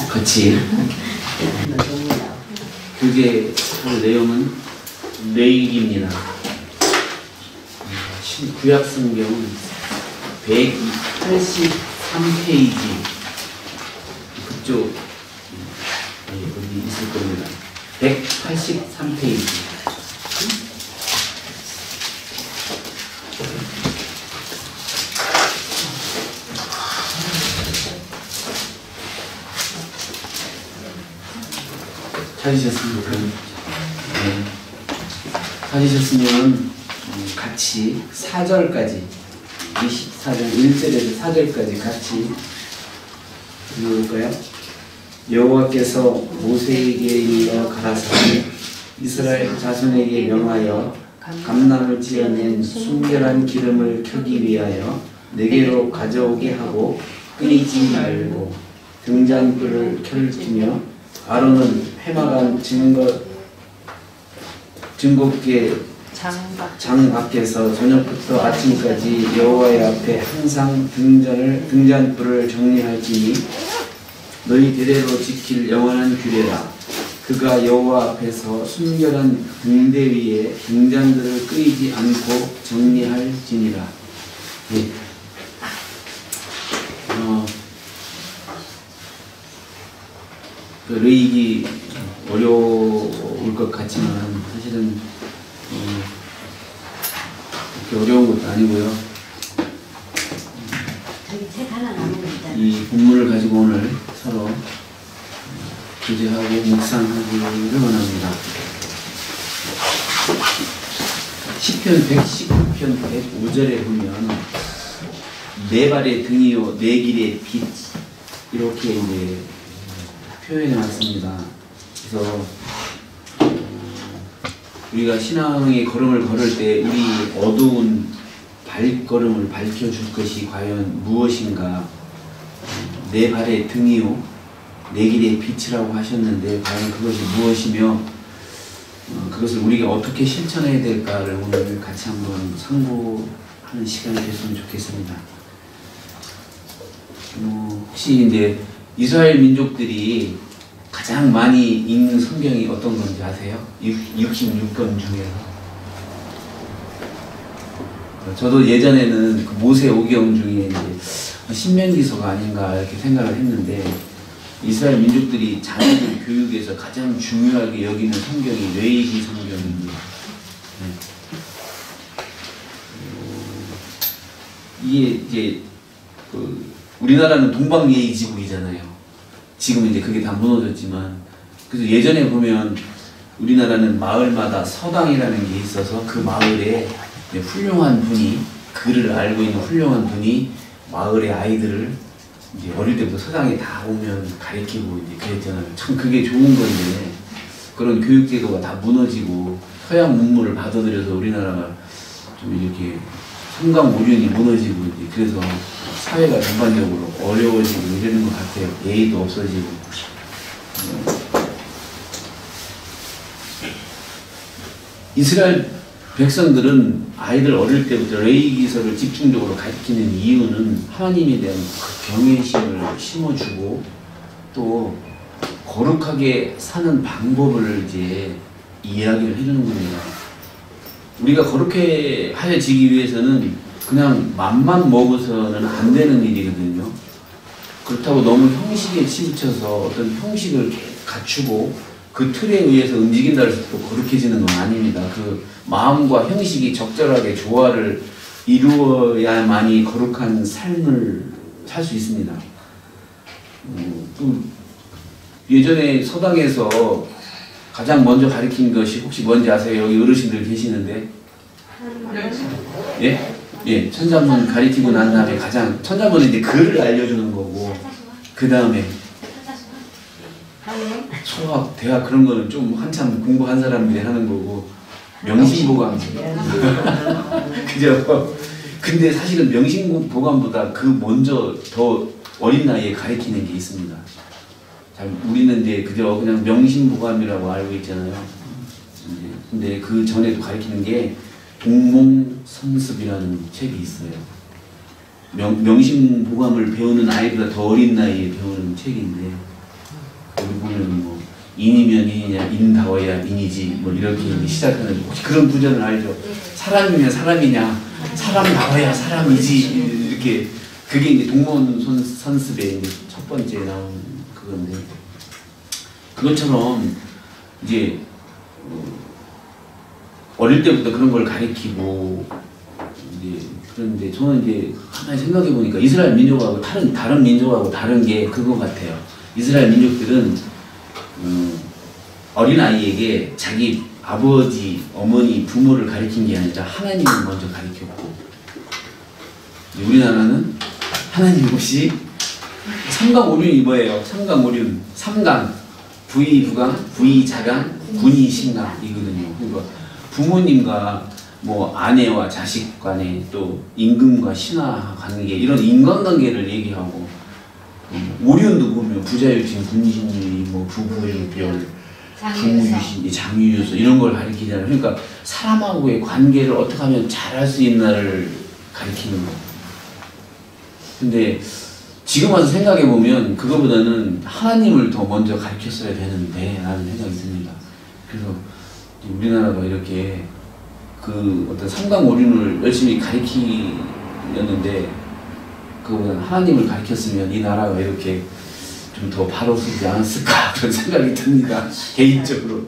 같이 교재 할 내용은 레위기입니다. 구약성경은 183페이지 그쪽 여기 있을 겁니다. 183페이지. 찾으셨습니까? 네. 찾으셨으면 같이 4절까지 24절 1절에서 4절까지 같이 읽어볼까요? 여호와께서 모세에게 일러 가라사대 이스라엘 자손에게 명하여 감람을 지어낸 순결한 기름을 켜기 위하여 내게로 가져오게 하고 끊이지 말고 등잔불을 켤지며 아론은 회막안 증거계 장 밖에서 저녁부터 아침까지 여호와의 앞에 항상 등잔불을 정리할지니 너희 대대로 지킬 영원한 규례라. 그가 여호와 앞에서 순결한 등대 위에 등잔들을 끄이지 않고 정리할지니라. 예. 그 레위기 어려울 것 같지만 사실은 그렇게 어려운 것도 아니고요. 이 본문을 가지고 오늘 서로 교제하고 묵상하기를 원합니다. 시편 119편 105절에 보면 네 발의 등이요 네 길의 빛 이렇게 이제 표현해 놨습니다. 그래서 우리가 신앙의 걸음을 걸을 때 우리 어두운 발걸음을 밝혀줄 것이 과연 무엇인가? 네 발의 등이요 네 길의 빛이라고 하셨는데 과연 그것이 무엇이며 그것을 우리가 어떻게 실천해야 될까를 오늘 같이 한번 상고하는 시간이 됐으면 좋겠습니다. 혹시 이제 이스라엘 민족들이 가장 많이 읽는 성경이 어떤 건지 아세요? 66권 중에서. 저도 예전에는 그 모세 오경 중에 이제 신명기서가 아닌가 이렇게 생각을 했는데 이스라엘 민족들이 자녀들 교육에서 가장 중요하게 여기는 성경이 레위기 성경입니다. 이게 이제 우리나라는 동방예의지국이잖아요. 지금 이제 그게 다 무너졌지만 그래서 예전에 보면 우리나라는 마을마다 서당이라는 게 있어서 그 마을에 훌륭한 분이 글을 알고 있는 훌륭한 분이 마을의 아이들을 이제 어릴 때부터 서당에 다 오면 가르치고 이제 그랬잖아요. 참 그게 좋은 건데 그런 교육 제도가 다 무너지고 서양 문물을 받아들여서 우리나라가 좀 이렇게 성강오륜이 무너지고 이제 그래서 사회가 전반적으로 어려워지고 이러는 것 같아요. 예의도 없어지고. 이스라엘 백성들은 아이들 어릴 때부터 레위기서를 집중적으로 가르치는 이유는 하나님에 대한 경외심을 심어주고 또 거룩하게 사는 방법을 이제 이야기를 해주는 겁니다. 우리가 거룩해 하여지기 위해서는 그냥 맘만 먹어서는 안 되는 일이거든요. 그렇다고 너무 형식에 치우쳐서 어떤 형식을 갖추고 그 틀에 의해서 움직인다 해서 또 거룩해지는 건 아닙니다. 그 마음과 형식이 적절하게 조화를 이루어야만이 거룩한 삶을 살 수 있습니다. 또 예전에 서당에서 가장 먼저 가르친 것이 혹시 뭔지 아세요? 여기 어르신들 계시는데. 예? 예, 천자문 가르치고 난 다음에 가장 천자문은 이제 글을 알려주는 거고 그 다음에 수학, 대학 그런 거는 좀 한참 공부한 사람들이 하는 거고 명심보감 그죠? 근데 사실은 명심보감보다 그 먼저 더 어린 나이에 가르치는 게 있습니다. 우리는 이제 그저 그냥 명심보감이라고 알고 있잖아요. 근데 그 전에도 가르치는 게 동몽선습이라는 책이 있어요. 명심보감을 배우는 아이보다 더 어린 나이에 배우는 책인데, 여기 보면 뭐 인이면 인이냐, 인다워야 인이지, 뭐 이렇게 시작하는, 혹시 그런 구절을 알죠? 사람이면 사람이냐, 사람다워야 사람이지, 이렇게. 그게 이제 동문 선습의 이제 첫 번째 나온 그건데, 그것처럼 이제 어릴 때부터 그런 걸 가르치고, 이제 그런데 저는 이제 가만히 생각해 보니까 이스라엘 민족하고 다른 민족하고 다른 게 그거 같아요. 이스라엘 민족들은 어린 아이에게 자기 아버지, 어머니, 부모를 가르친 게 아니라 하나님을 먼저 가르쳤고, 우리나라는 하나님 없이 삼강오륜이 뭐예요? 삼강오륜, 삼강, 부의부강, 부의자강, 군의신강 이거든요. 그러니까 부모님과 뭐 아내와 자식 간에 또 임금과 신하 관계, 이런 인간관계를 얘기하고, 오륜도 보면 부자유신, 군신유의, 뭐 부부유별, 부무유신, 장유유서 이런 걸 가리키잖아요. 그러니까 사람하고의 관계를 어떻게 하면 잘할 수 있나를 가리키는 거. 근데 지금 와서 생각해 보면 그거보다는 하나님을 더 먼저 가르쳤어야 되는데 라는 생각이 듭니다. 그래서 우리나라가 이렇게 그 어떤 삼강오륜을 열심히 가르치렸는데, 그거보다는 하나님을 가르쳤으면 이 나라가 이렇게 좀 더 바로 서지 않았을까 그런 생각이 듭니다. 개인적으로.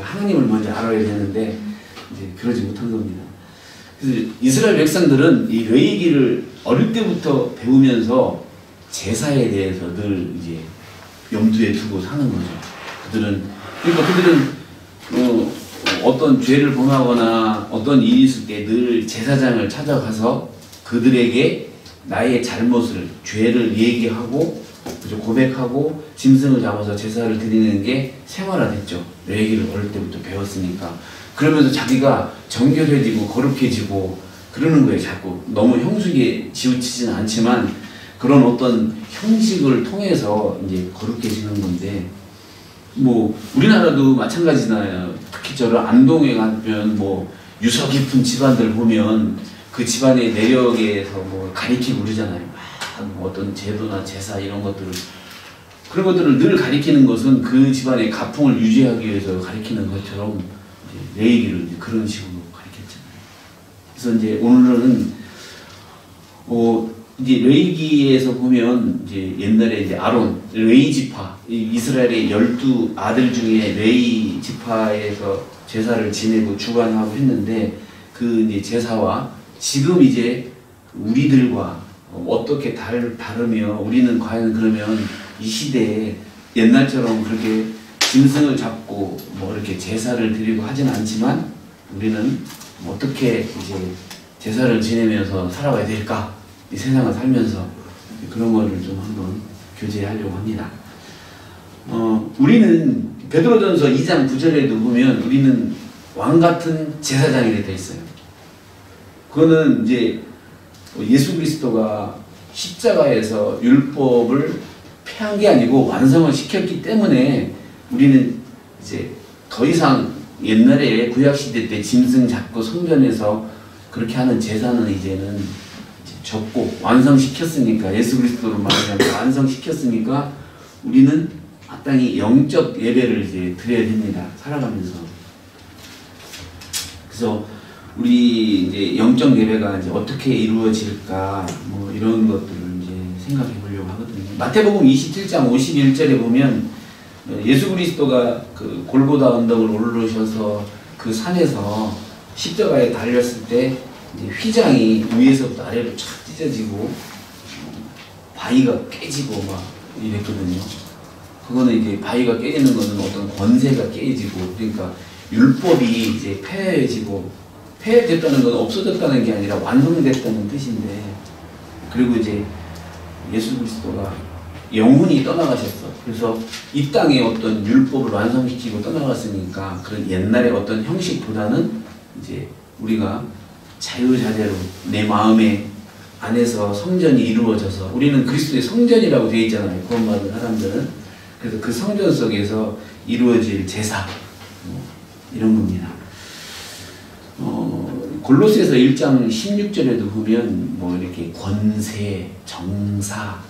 하나님을 먼저 알아야 되는데 이제 그러지 못한 겁니다. 그래서 이스라엘 백성들은 이 레위기를 어릴 때부터 배우면서 제사에 대해서 늘 이제 염두에 두고 사는 거죠. 그러니까 그들은 어떤 죄를 범하거나 어떤 일이 있을 때 늘 제사장을 찾아가서 그들에게 나의 잘못을, 죄를 얘기하고 고백하고 짐승을 잡아서 제사를 드리는 게 생활화됐죠. 레위기를 어릴 때부터 배웠으니까. 그러면서 자기가 정결해지고 거룩해지고 그러는 거예요. 자꾸 너무 형식에 지우치지는 않지만 그런 어떤 형식을 통해서 이제 거룩해지는 건데, 뭐 우리나라도 마찬가지나요. 특히 저런 안동에 가면 뭐 유서 깊은 집안들 보면 그 집안의 내력에서 뭐 가리키고 그러잖아요. 뭐 어떤 제도나 제사 이런 것들을, 그런 것들을 늘 가리키는 것은 그 집안의 가풍을 유지하기 위해서 가리키는 것처럼 이제 레위기를 이제 그런 식으로 가리켰잖아요. 그래서 이제 오늘은 이제 레위기에서 보면 이제 옛날에 이제 아론 레위 지파, 이스라엘의 12 아들 중에 레위 지파에서 제사를 지내고 주관하고 했는데, 그 이제 제사와 지금 이제 우리들과 어떻게 다르며, 우리는 과연 그러면 이 시대에 옛날처럼 그렇게 짐승을 잡고 뭐 이렇게 제사를 드리고 하진 않지만 우리는 어떻게 이제 제사를 지내면서 살아가야 될까? 이 세상을 살면서 그런 거를 좀 한번 교제하려고 합니다. 우리는 베드로전서 2장 9절에도 보면 우리는 왕 같은 제사장이 되어 있어요. 그거는 이제 예수 그리스도가 십자가에서 율법을 폐한 게 아니고 완성을 시켰기 때문에 우리는 이제 더 이상 옛날에 구약시대 때 짐승 잡고 성전에서 그렇게 하는 제사는 이제는 접고 완성시켰으니까, 예수 그리스도로 말하자면 완성시켰으니까 우리는 마땅히 영적 예배를 이제 드려야 됩니다. 살아가면서. 그래서 우리 이제 영적 예배가 이제 어떻게 이루어질까, 뭐 이런 것들을 이제 생각해 보려고 하거든요. 마태복음 27장 51절에 보면 예수 그리스도가 그 골고다 언덕을 오르셔서 그 산에서 십자가에 달렸을 때 이제 휘장이 위에서부터 아래로 쫙 찢어지고 바위가 깨지고 막 이랬거든요. 그거는 이제 바위가 깨지는 거는 어떤 권세가 깨지고, 그러니까 율법이 이제 폐해됐다는 건 없어졌다는 게 아니라 완성됐다는 뜻인데, 그리고 이제 예수 그리스도가 영혼이 떠나가셨어. 그래서 이 땅에 어떤 율법을 완성시키고 떠나갔으니까 그런 옛날의 어떤 형식보다는 이제 우리가 자유자재로 내 마음의 안에서 성전이 이루어져서, 우리는 그리스도의 성전이라고 되어 있잖아요. 구원받은 사람들은. 그래서 그 성전 속에서 이루어질 제사, 이런 겁니다. 골로새서 1장 16절에도 보면 뭐 이렇게 권세, 정사,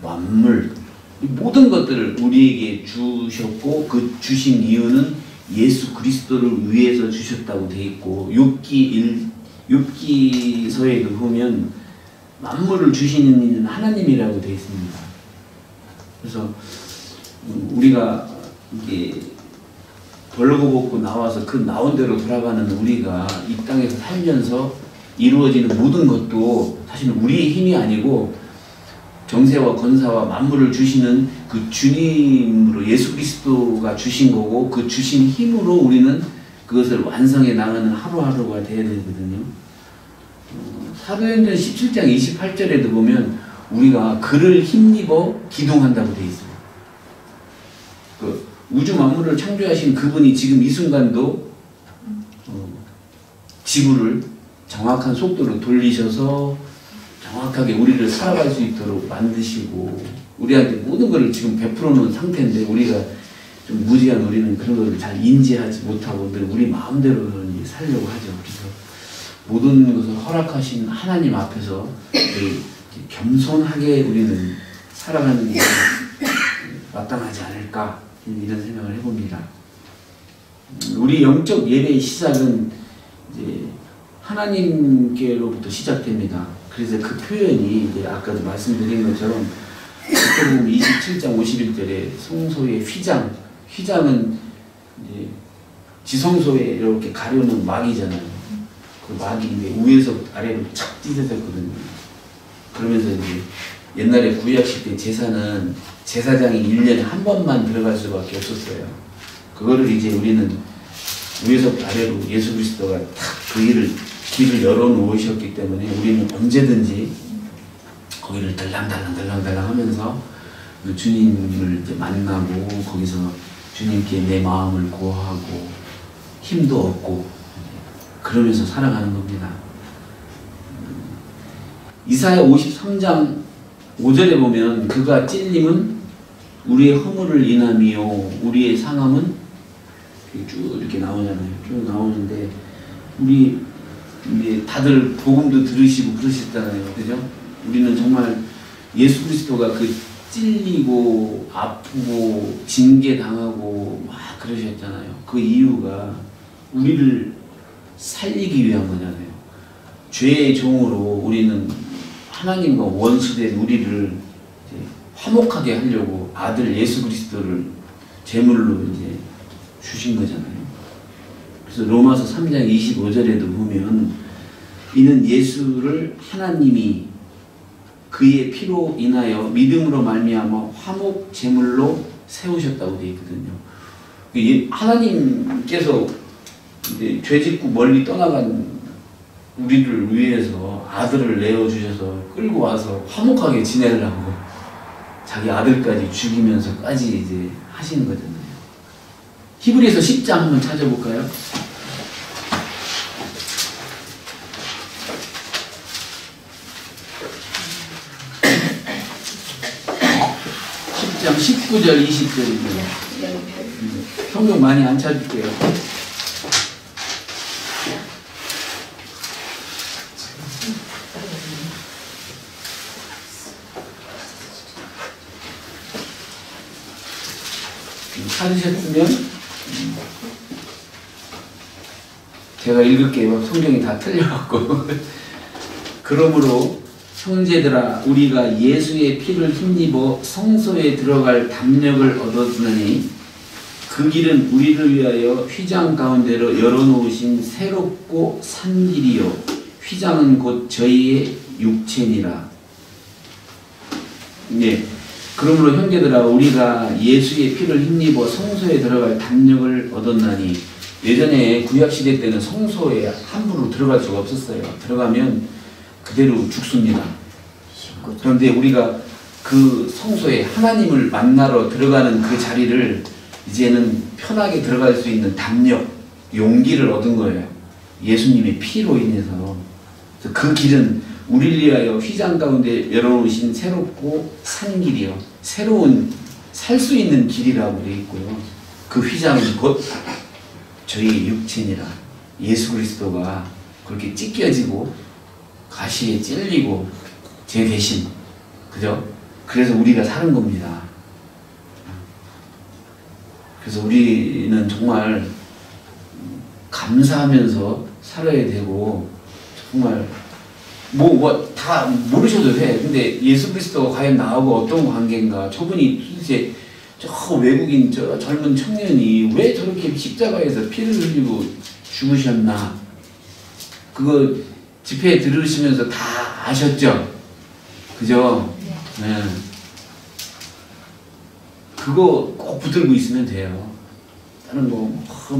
만물 이 모든 것들을 우리에게 주셨고 그 주신 이유는 예수 그리스도를 위해서 주셨다고 돼 있고 욥기서에도 보면 만물을 주시는 이는 하나님이라고 돼 있습니다. 그래서 우리가 이게 벌거벗고 나와서 그 나온 대로 돌아가는 우리가 이 땅에서 살면서 이루어지는 모든 것도 사실은 우리의 힘이 아니고 정세와 권사와 만물을 주시는 그 주님으로 예수 그리스도가 주신 거고 그 주신 힘으로 우리는 그것을 완성해 나가는 하루하루가 돼야 되거든요. 사도행전 17장 28절에도 보면 우리가 그를 힘입어 기동한다고 돼 있어요. 그 우주 만물을 창조하신 그분이 지금 이 순간도 지구를 정확한 속도로 돌리셔서 정확하게 우리를 살아갈 수 있도록 만드시고 우리한테 모든 것을 지금 베풀어 놓은 상태인데 우리가 좀 무지한 우리는 그런 것을 잘 인지하지 못하고 늘 우리 마음대로 살려고 하죠. 그래서 모든 것을 허락하신 하나님 앞에서 겸손하게 우리는 살아가는 게 마땅하지 않을까 이런 생각을 해봅니다. 우리 영적 예배의 시작은 이제 하나님께로부터 시작됩니다. 그래서 그 표현이 이제 아까도 말씀드린 것처럼 27장 51절에 성소의 휘장은 이제 지성소에 이렇게 가려는 막이잖아요. 그 막이 위에서 아래로 착 찢어졌거든요. 그러면서 이제 옛날에 구약식 때 제사는 제사장이 1년에 한 번만 들어갈 수밖에 없었어요. 그거를 이제 우리는 위에서부터 아래로 예수 그리스도가 탁 그 길을 열어놓으셨기 때문에 우리는 언제든지 거기를 달랑달랑 하면서 주님을 이제 만나고 거기서 주님께 내 마음을 고하고 힘도 얻고 그러면서 살아가는 겁니다. 이사야 53장 5절에 보면 그가 찔림은 우리의 허물을 인함이요 우리의 상함은 쭉 이렇게 나오잖아요. 쭉 나오는데 우리 이제 다들 복음도 들으시고 그러셨잖아요. 그죠? 우리는 정말 예수 그리스도가 그 찔리고 아프고 징계당하고 막 그러셨잖아요. 그 이유가 우리를 살리기 위한 거잖아요. 죄의 종으로 우리는 하나님과 원수된 우리를 이제 화목하게 하려고 아들 예수 그리스도를 제물로 이제 주신 거잖아요. 그래서 로마서 3장 25절에도 보면 이는 예수를 하나님이 그의 피로 인하여 믿음으로 말미암아 화목 제물로 세우셨다고 되어 있거든요. 하나님께서 이제 죄짓고 멀리 떠나간 우리를 위해서 아들을 내어주셔서 끌고 와서 화목하게 지내려고 자기 아들까지 죽이면서까지 이제 하시는 거잖아요. 히브리서 10장 한번 찾아볼까요? 10장 19절 20절입니다. 성경 많이 안 찾을게요. 찾으셨으면 제가 읽을게요. 성경이 다 틀려갖고. 그러므로 형제들아 우리가 예수의 피를 힘입어 성소에 들어갈 담력을 얻었으니 그 길은 우리를 위하여 휘장 가운데로 열어놓으신 새롭고 산 길이요 휘장은 곧 저희의 육체니라. 네. 그러므로 형제들아 우리가 예수의 피를 힘입어 성소에 들어갈 담력을 얻었나니 예전에 구약시대 때는 성소에 함부로 들어갈 수가 없었어요. 들어가면 그대로 죽습니다. 그런데 우리가 그 성소에 하나님을 만나러 들어가는 그 자리를 이제는 편하게 들어갈 수 있는 담력, 용기를 얻은 거예요. 예수님의 피로 인해서. 그래서 그 길은 우리를 위하여 휘장 가운데 열어놓으신 새롭고 산 길이요. 새로운 살 수 있는 길이라고 되어 있고요. 그 휘장은 곧 저희 육체니라. 예수 그리스도가 그렇게 찢겨지고 가시에 찔리고 제 대신, 그죠? 그래서 우리가 사는 겁니다. 그래서 우리는 정말 감사하면서 살아야 되고, 정말 뭐 다 모르셔도 돼. 근데 예수 그리스도가 과연 나하고 어떤 관계인가? 저분이 도대체 저 외국인 저 젊은 청년이 왜 저렇게 십자가에서 피를 흘리고 죽으셨나? 그거 집회 들으시면서 다 아셨죠? 그죠? 네. 그거 꼭 붙들고 있으면 돼요. 다른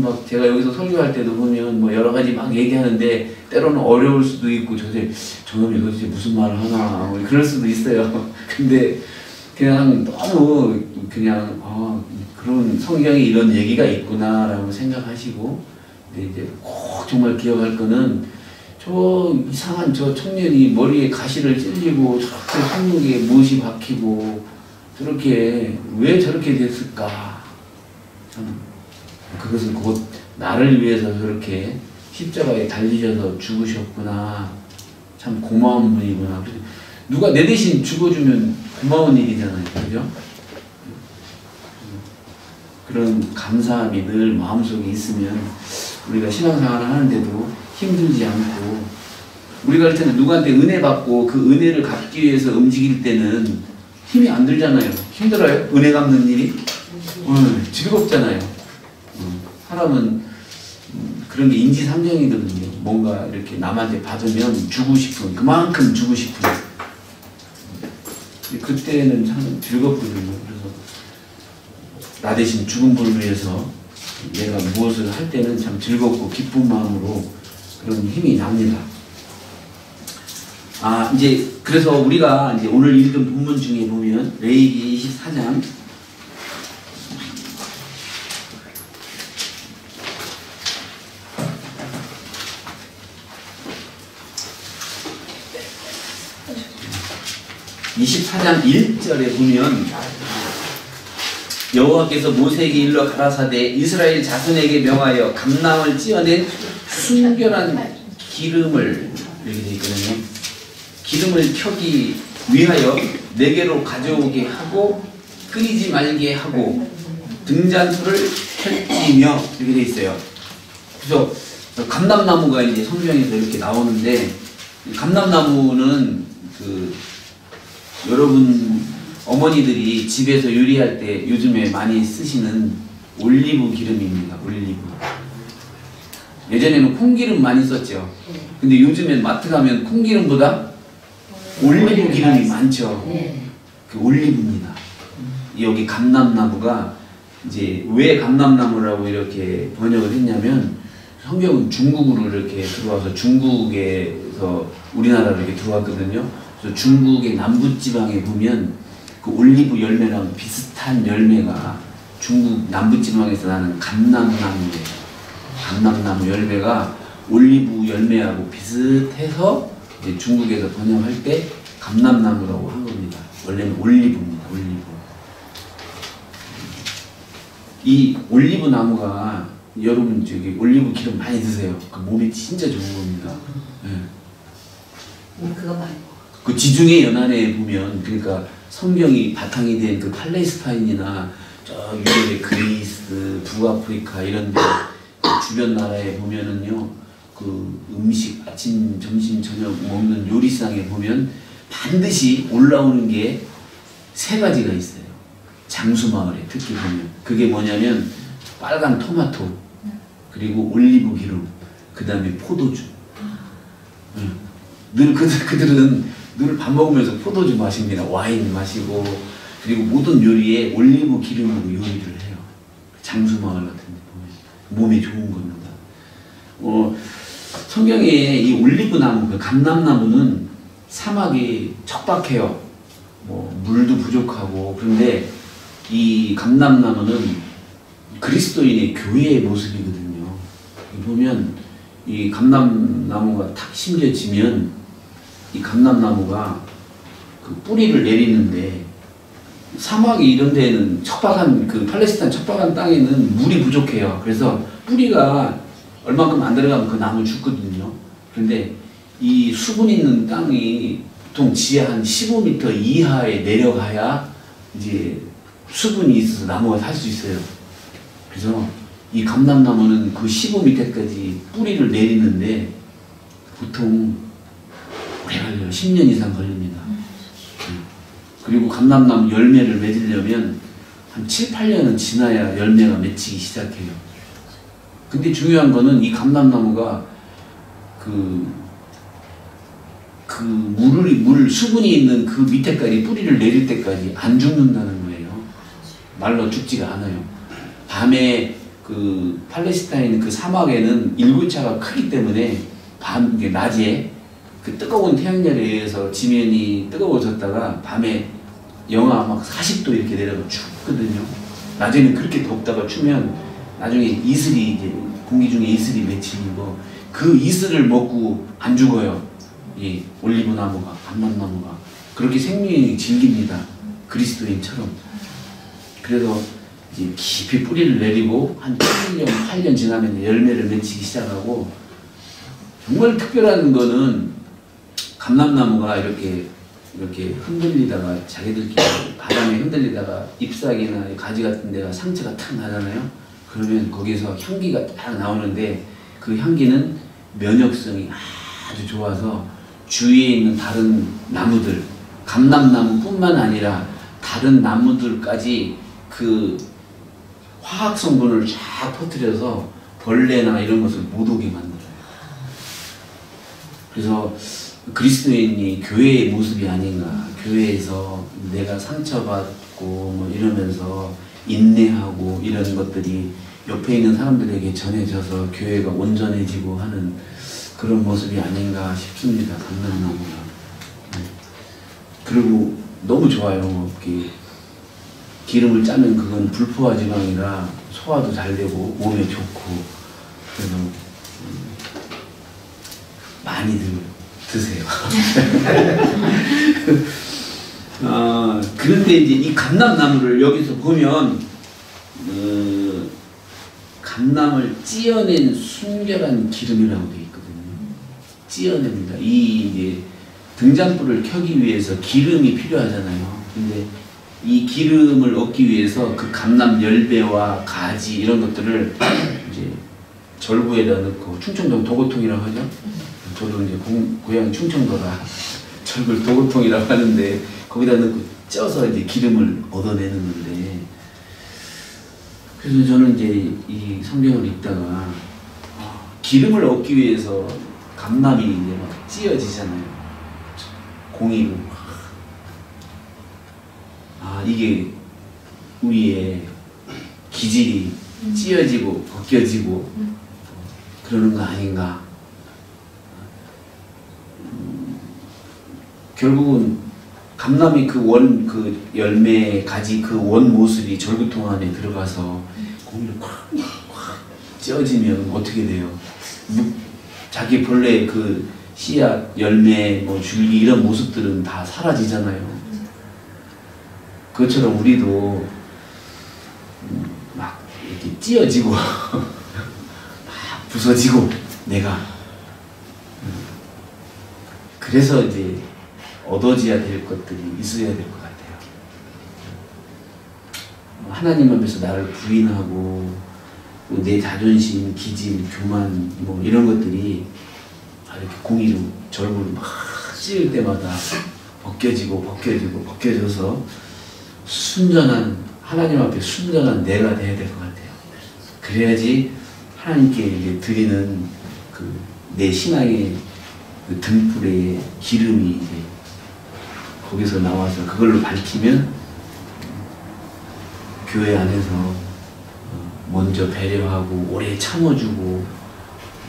막 제가 여기서 설교할 때도 보면 뭐 여러 가지 막 얘기하는데 때로는 어려울 수도 있고 저놈이 도대체 무슨 말을 하나 뭐 그럴 수도 있어요. 근데 그냥 너무 그냥 그런 성경에 이런 얘기가 있구나라고 생각하시고, 근데 이제 꼭 정말 기억할 거는 저 이상한 저 청년이 머리에 가시를 찔리고 저렇게 손목에 못이 박히고 저렇게 왜 저렇게 됐을까? 참 그것은 곧 나를 위해서 저렇게 십자가에 달리셔서 죽으셨구나. 참 고마운 분이구나. 누가 내 대신 죽어주면 고마운 일이잖아요. 그죠? 그런 감사함이 늘 마음속에 있으면 우리가 신앙생활을 하는데도 힘들지 않고, 우리가 할 때는 누구한테 은혜 받고 그 은혜를 갚기 위해서 움직일 때는 힘이 안 들잖아요. 힘들어요? 은혜 갚는 일이? 즐겁잖아요. 사람은 그런 게 인지상정이거든요. 뭔가 이렇게 남한테 받으면 주고 싶은, 그만큼 주고 싶은. 그때는 참 즐겁거든요. 그래서 나 대신 죽은 분을 위해서 내가 무엇을 할 때는 참 즐겁고 기쁜 마음으로 그런 힘이 납니다. 이제 그래서 우리가 이제 오늘 읽은 본문 중에 보면 레위기 24장 24장 1절에 보면 여호와께서 모세에게 일러 가라사대 이스라엘 자손에게 명하여 감람을 찌어낸 순결한 기름을, 이렇게 되어 있거든요. 기름을 켜기 위하여 내게로 가져오게 하고 끓이지 말게 하고 등잔불을 펼지며, 이렇게 되어 있어요. 그래서 감람나무가 이제 성경에서 이렇게 나오는데, 감람나무는 여러분 어머니들이 집에서 요리할 때 요즘에 많이 쓰시는 올리브 기름입니다. 올리브. 예전에는 콩기름 많이 썼죠. 근데 요즘엔 마트 가면 콩기름보다 올리브 기름이 많죠. 그 올리브입니다. 여기 감람나무가 이제 왜 감람나무라고 이렇게 번역을 했냐면, 성경은 중국으로 이렇게 들어와서 중국에서 우리나라로 이렇게 들어왔거든요. 그래서 중국의 남부지방에 보면 그 올리브 열매랑 비슷한 열매가 중국 남부지방에서 나는 감람나무예요. 감람나무 열매가 올리브 열매하고 비슷해서 이제 중국에서 번역할 때 감람나무라고 한 겁니다. 원래는 올리브입니다. 올리브. 이 올리브 나무가, 여러분 올리브 기름 많이 드세요. 그 몸에 진짜 좋은 겁니다. 네. 그거 말고 그 지중해 연안에 보면, 그러니까 성경이 바탕이 된 그 팔레스타인이나 저 유럽의 그리스, 북아프리카 이런 데 주변 나라에 보면은요, 그 음식 아침, 점심, 저녁 먹는 요리상에 보면 반드시 올라오는 게 세 가지가 있어요. 장수마을에 특히 보면 그게 뭐냐면 빨간 토마토, 그리고 올리브 기름, 그 다음에 포도주. 늘 그들은 늘 밥 먹으면서 포도주 마십니다. 와인 마시고, 그리고 모든 요리에 올리브 기름으로 요리를 해요. 장수마을 같은 데 보면 몸에 좋은 겁니다. 성경에 이 올리브 나무, 그 감람나무는 사막이 척박해요. 물도 부족하고. 그런데 이 감람나무는 그리스도인의 교회의 모습이거든요. 보면 이 감람나무가 탁 심겨지면 이 감람나무가 그 뿌리를 내리는데, 사막이 이런 데는 척박한, 그 팔레스타인 척박한 땅에는 물이 부족해요. 그래서 뿌리가 얼만큼 안 들어가면 그 나무 죽거든요. 그런데 이 수분 있는 땅이 보통 지하 한 15m 이하에 내려가야 이제 수분이 있어서 나무가 살 수 있어요. 그래서 이 감람나무는 그 15m까지 뿌리를 내리는데 보통 오래 걸려요. 10년 이상 걸립니다. 그리고 감람나무 열매를 맺으려면 한 7, 8년은 지나야 열매가 맺히기 시작해요. 근데 중요한 거는 이 감람나무가 물 수분이 있는 그 밑에까지 뿌리를 내릴 때까지 안 죽는다는 거예요. 말로 죽지가 않아요. 밤에 그 팔레스타인 그 사막에는 일교차가 크기 때문에 낮에 그 뜨거운 태양열에 의해서 지면이 뜨거워졌다가 밤에 영하 막 40도 이렇게 내려가 춥거든요. 낮에는 그렇게 덥다가 추면 나중에 이슬이 이제 공기 중에 이슬이 맺히고 그 이슬을 먹고 안 죽어요. 이 올리브 나무가, 감람나무가 그렇게 생명이 질깁니다. 그리스도인처럼. 그래서 이제 깊이 뿌리를 내리고 한 7년, 8년 지나면 열매를 맺히기 시작하고 정말 특별한 거는 감람나무가 이렇게 흔들리다가 자기들끼리 바람에 흔들리다가 잎사귀나 가지 같은 데가 상처가 탁 나잖아요. 그러면 거기서 향기가 딱 나오는데 그 향기는 면역성이 아주 좋아서 주위에 있는 다른 나무들, 감람나무뿐만 아니라 다른 나무들까지 그 화학 성분을 쫙 퍼뜨려서 벌레나 이런 것을 못 오게 만들어요. 그래서 그리스도인이 교회의 모습이 아닌가. 교회에서 내가 상처받고 뭐 이러면서 인내하고 이런 것들이 옆에 있는 사람들에게 전해져서 교회가 온전해지고 하는 그런 모습이 아닌가 싶습니다. 감람나무가. 그리고 너무 좋아요. 이렇게 기름을 짜면 그건 불포화 지방이라 소화도 잘 되고 몸에 좋고 그래서 많이들 드세요. 그런데 이제 이 감람나무를 여기서 보면 감람을 찧어낸 순결한 기름이라고 되어 있거든요. 찧어냅니다. 이 이제 등잔불을 켜기 위해서 기름이 필요하잖아요. 근데 이 기름을 얻기 위해서 그 감람 열매와 가지 이런 것들을 이제 절구에다 넣고 충청도 도고통이라고 하죠. 저도 이제 고향 충청도라 절구를 도고통이라고 하는데 거기다 넣고 쪄서 이제 기름을 얻어내는 건데 그래서 저는 이제 이 성경을 읽다가 기름을 얻기 위해서 감람이 이제 막 찧어지잖아요. 공이고 이게 우리의 기질이 찢어지고 벗겨지고 그러는 거 아닌가. 결국은 감람이 그 열매 가지 그 원 모습이 절구통 안에 들어가서 공기를 콱 찢어지면 어떻게 돼요? 자기 본래 그 씨앗, 열매, 뭐 줄기 이런 모습들은 다 사라지잖아요. 그것처럼 우리도 막 이렇게 찢어지고 막 부서지고 내가 그래서 이제 얻어져야 될 것들이 있어야 될 것 같아요. 하나님 앞에서 나를 부인하고 내 자존심, 기질, 교만 뭐 이런 것들이 이렇게 공의로 절구를 막 찌을 때마다 벗겨져서 순전한 하나님 앞에 순전한 내가 돼야 될 것 같아요. 그래야지 하나님께 이제 드리는 내 신앙의 그 등불의 기름이 이제 거기서 나와서 그걸로 밝히면 교회 안에서 먼저 배려하고 오래 참아주고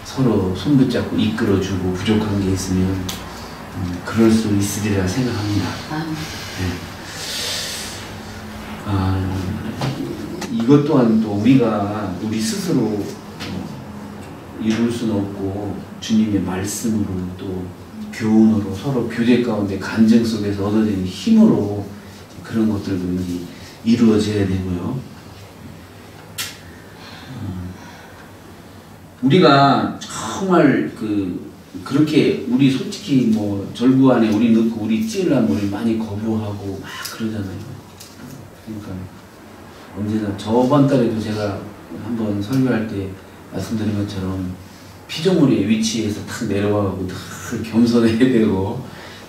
서로 손붙잡고 이끌어주고 부족한 게 있으면 그럴 수 있으리라 생각합니다. 이것 또한 또 우리 스스로 이룰 수는 없고 주님의 말씀으로 또 교훈으로 서로 교제 가운데 간증 속에서 얻어지는 힘으로 그런 것들도 이제 이루어져야 되고요. 우리가 정말 그렇게 우리 솔직히 뭐 절구 안에 우리 넣고 우리 찌으려면 우리 많이 거부하고 막 그러잖아요. 그러니까 언제나 저번 달에도 제가 한번 설교할 때 말씀드린 것처럼 피조물의 위치에서 탁 내려와가고 늘 겸손해야 되고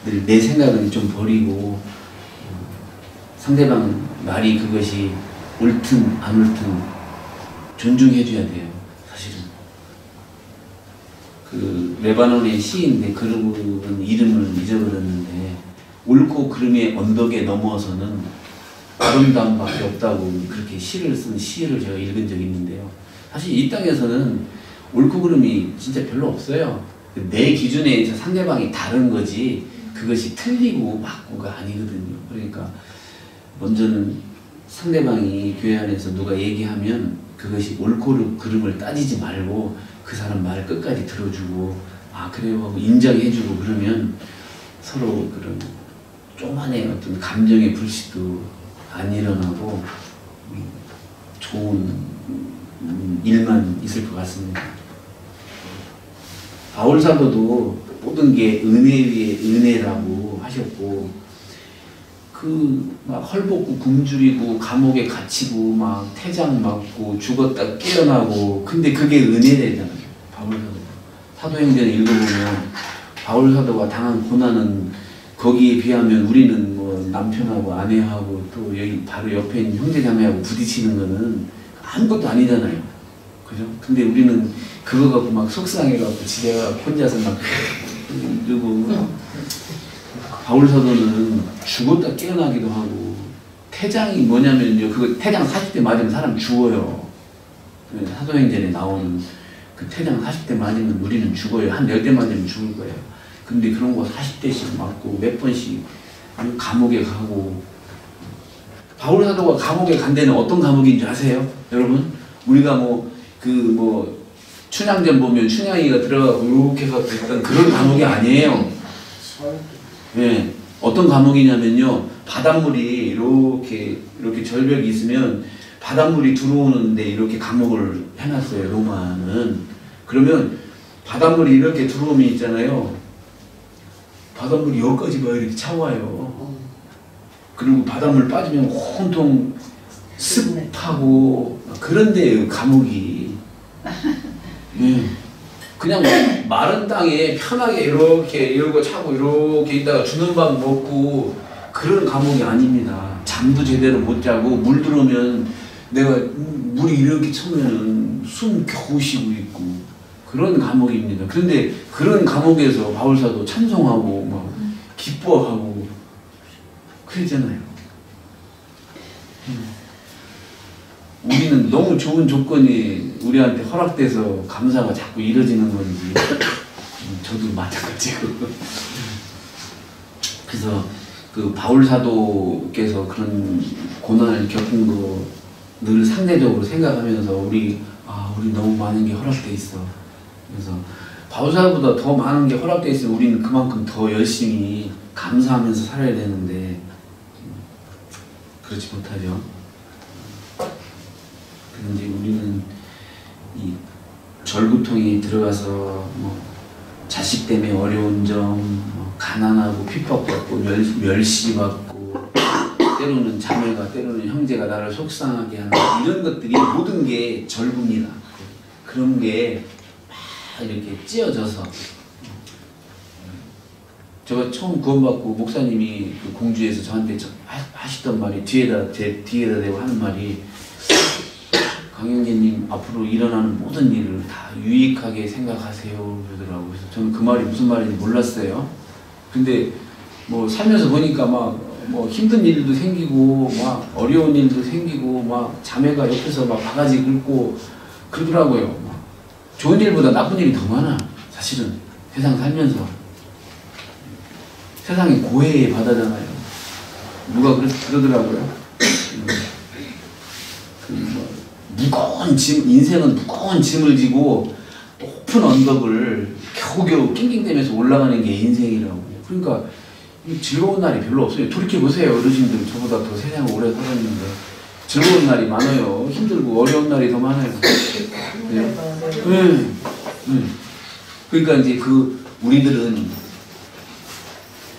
늘 내 생각은 좀 버리고 상대방 말이 그것이 옳든 안 옳든 존중해줘야 돼요. 사실은 그 레바논의 시인인데 그분 이름을 잊어버렸는데 옳고 그름의 언덕에 넘어서는 아름다움밖에 없다고 그렇게 시를 쓴 시를 제가 읽은 적이 있는데요. 사실 이 땅에서는 옳고 그름이 진짜 별로 없어요. 내 기준에 상대방이 다른 거지 그것이 틀리고 맞고가 아니거든요. 그러니까 먼저는 상대방이 교회 안에서 누가 얘기하면 그것이 옳고 그름을 따지지 말고 그 사람 말을 끝까지 들어주고 아 그래요 하고 인정해주고 그러면 서로 그런 조만의 어떤 감정의 불씨도 안 일어나고 좋은 일만 있을 것 같습니다. 바울 사도도 모든 게 은혜 위에 은혜라고 하셨고 그 막 헐벗고 굶주리고 감옥에 갇히고 막 태장 맞고 죽었다 깨어나고 근데 그게 은혜래잖아요. 바울 사도 사도행전을 읽어보면 바울 사도가 당한 고난은 거기에 비하면 우리는 뭐 남편하고 아내하고 또 여기 바로 옆에 있는 형제자매하고 부딪히는 거는 아무것도 아니잖아요. 그죠? 근데 우리는 그거 갖고 막 속상해갖고 집에 혼자서 막 이러고 바울 사도는 죽었다 깨어나기도 하고 태장이 뭐냐면요. 그거 태장 40대 맞으면 사람 죽어요. 사도행전에 나오는 그 태장 40대 맞으면 우리는 죽어요. 한 10대 맞으면 죽을 거예요. 근데 그런 거 40대씩 맞고 몇 번씩 감옥에 가고 바울 사도가 감옥에 간 데는 어떤 감옥인 줄 아세요? 여러분? 우리가 춘향전 보면 춘향이가 들어가고 이렇게 해서 있던 그런 감옥이 아니에요. 네. 어떤 감옥이냐면요. 바닷물이 이렇게 절벽이 있으면 바닷물이 들어오는데 이렇게 감옥을 해놨어요. 로마는. 그러면 바닷물이 이렇게 들어오면 있잖아요. 바닷물이 여기까지 막 이렇게 차와요. 그리고 바닷물 빠지면 온통 습하고 그런데 감옥이 그냥 마른 땅에 편하게 이렇게 이러고 차고 이렇게 있다가 주는 밥 먹고 그런 감옥이 아닙니다. 잠도 제대로 못 자고 물 들어오면 내가 물이 이렇게 차면은 숨 겨우 쉬고 있고 그런 감옥입니다. 그런데 그런 감옥에서 바울사도 찬송하고 막 기뻐하고 그랬잖아요. 우리는 너무 좋은 조건이 우리한테 허락돼서 감사가 자꾸 이뤄지는 건지 저도 마찬가지고 그래서 그 바울 사도께서 그런 고난을 겪은 거 늘 상대적으로 생각하면서 우리 너무 많은 게 허락돼 있어. 그래서 바울 사도보다 더 많은 게 허락돼 있으면 우리는 그만큼 더 열심히 감사하면서 살아야 되는데 그렇지 못하죠. 그런데 우리는 이 절구통에 들어가서 자식 때문에 어려운 점, 가난하고 핍박받고 멸시받고 때로는 자매가 때로는 형제가 나를 속상하게 하는 이런 것들이 모든 게 절구입니다. 그런 게 막 이렇게 찢어져서 제가 처음 구원받고 목사님이 그 공주에서 저한테 하시던 말이 제 뒤에다 대고 하는 말이 강영재님 앞으로 일어나는 모든 일을 다 유익하게 생각하세요 그러더라고요. 그래서 저는 그 말이 무슨 말인지 몰랐어요. 근데 살면서 보니까 힘든 일도 생기고 어려운 일도 생기고 자매가 옆에서 바가지 긁고 그러더라고요. 좋은 일보다 나쁜 일이 더 많아. 사실은 세상 살면서 세상이 고해의 바다잖아요. 누가 그러더라고요. 무거운 짐, 인생은 무거운 짐을 지고 높은 언덕을 겨우겨우 낑낑대면서 올라가는 게 인생이라고. 그러니까 즐거운 날이 별로 없어요. 돌이켜보세요. 어르신들 저보다 더 세상을 오래 살았는데 즐거운 날이 많아요. 힘들고 어려운 날이 더 많아요. 네. 그러니까 이제 그 우리들은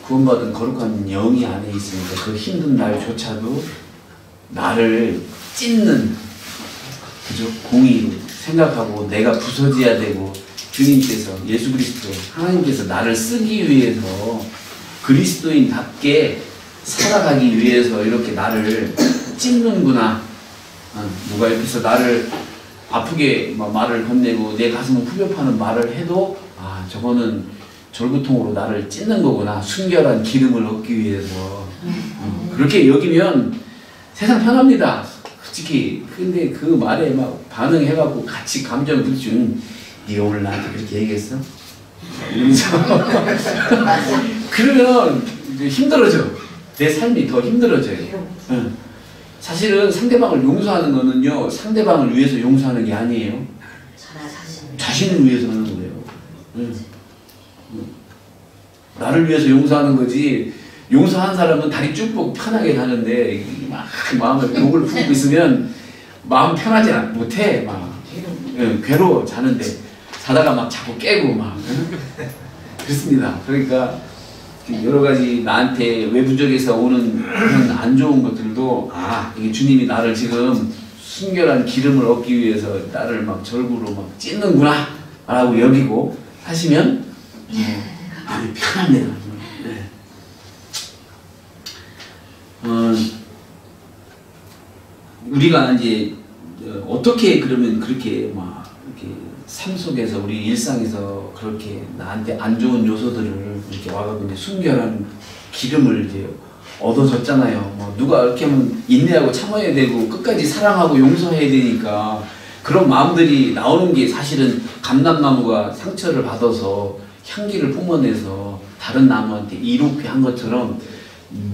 구원받은 거룩한 영이 안에 있으니까 그 힘든 날조차도 나를 찢는, 그죠? 공의로 생각하고 내가 부서져야 되고, 주님께서, 예수 그리스도, 하나님께서 나를 쓰기 위해서 그리스도인답게 살아가기 위해서 이렇게 나를 찢는구나. 누가 옆에서 나를 아프게 말을 건네고 내 가슴을 후벼파는 말을 해도 저거는 절구통으로 나를 찢는 거구나. 순결한 기름을 얻기 위해서. 그렇게 여기면 세상 편합니다. 솔직히. 근데 그 말에 막 반응해갖고 같이 감정 부딪히면 네가 오늘 나한테 그렇게 얘기했어? 이러면서 그러면 힘들어져. 내 삶이 더 힘들어져요. 사실은 상대방을 용서하는 거는요, 상대방을 위해서 용서하는 게 아니에요. 자신을 위해서 하는 거예요. 나를 위해서 용서하는 거지. 용서한 사람은 다리 쭉 뻗고 편하게 가는데 막 마음에 욕을 품고 있으면 마음 편하지 못해. 막 괴로워 자는데 자다가 막 자꾸 깨고 막 그렇습니다. 그러니까 여러 가지 나한테 외부적에서 오는 그런 안 좋은 것들도 이게 주님이 나를 지금 순결한 기름을 얻기 위해서 나를 막 절구로 막 찢는구나 라고 여기고 하시면 마음이 편합니다. 네. 우리가 이제 어떻게 그러면 그렇게 막 이렇게 삶 속에서 우리 일상에서 그렇게 나한테 안 좋은 요소들을 이렇게 와가지고 이제 순결한 기름을 이제 얻어졌잖아요. 뭐 누가 이렇게 하면 인내하고 참아야 되고 끝까지 사랑하고 용서해야 되니까 그런 마음들이 나오는 게 사실은 감람나무가 상처를 받아서 향기를 뿜어내서 다른 나무한테 이롭게 한 것처럼